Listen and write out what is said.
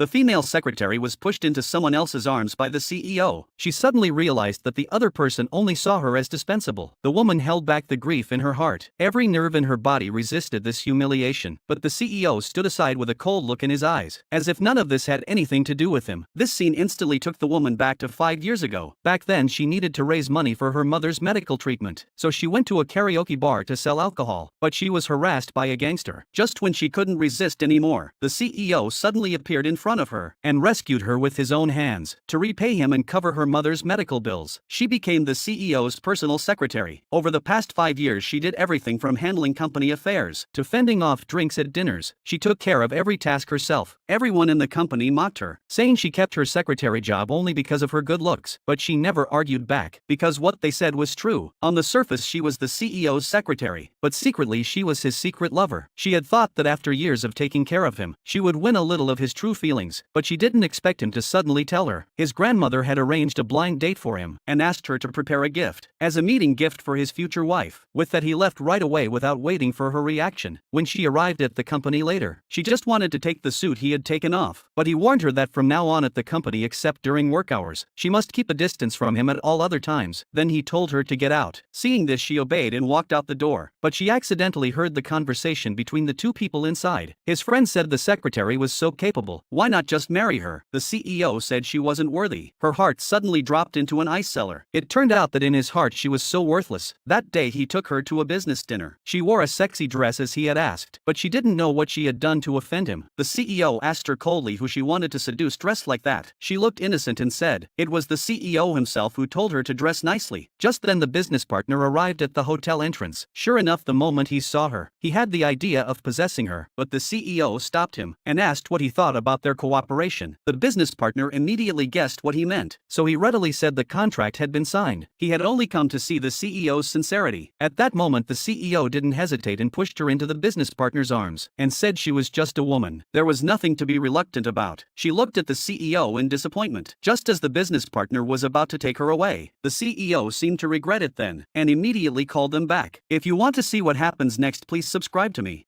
The female secretary was pushed into someone else's arms by the CEO. She suddenly realized that the other person only saw her as dispensable. The woman held back the grief in her heart. Every nerve in her body resisted this humiliation, but the CEO stood aside with a cold look in his eyes, as if none of this had anything to do with him. This scene instantly took the woman back to 5 years ago. Back then she needed to raise money for her mother's medical treatment, so she went to a karaoke bar to sell alcohol, but she was harassed by a gangster. Just when she couldn't resist anymore, the CEO suddenly appeared in front of her and rescued her with his own hands. To repay him and cover her mother's medical bills, she became the CEO's personal secretary. Over the past 5 years she did everything from handling company affairs to fending off drinks at dinners. She took care of every task herself. Everyone in the company mocked her, saying she kept her secretary job only because of her good looks, but she never argued back, because what they said was true. On the surface she was the CEO's secretary, but secretly she was his secret lover. She had thought that after years of taking care of him, she would win a little of his true feelings, but she didn't expect him to suddenly tell her. His grandmother had arranged a blind date for him and asked her to prepare a gift as a meeting gift for his future wife. With that he left right away without waiting for her reaction. When she arrived at the company later, she just wanted to take the suit he had taken off, but he warned her that from now on at the company except during work hours, she must keep a distance from him at all other times. Then he told her to get out. Seeing this she obeyed and walked out the door, but she accidentally heard the conversation between the two people inside. His friend said the secretary was so capable, why not just marry her? The CEO said she wasn't worthy. Her heart suddenly dropped into an ice cellar. It turned out that in his heart she was so worthless. That day he took her to a business dinner. She wore a sexy dress as he had asked, but she didn't know what she had done to offend him. The CEO asked her coldly who she wanted to seduce dressed like that. She looked innocent and said it was the CEO himself who told her to dress nicely. Just then the business partner arrived at the hotel entrance. Sure enough, the moment he saw her, he had the idea of possessing her, but the CEO stopped him and asked what he thought about their cooperation. The business partner immediately guessed what he meant, so he readily said the contract had been signed. He had only come to see the CEO's sincerity. At that moment the CEO didn't hesitate and pushed her into the business partner's arms and said she was just a woman. There was nothing to be reluctant about. She looked at the CEO in disappointment. Just as the business partner was about to take her away, the CEO seemed to regret it then and immediately called them back. If you want to see what happens next, please subscribe to me.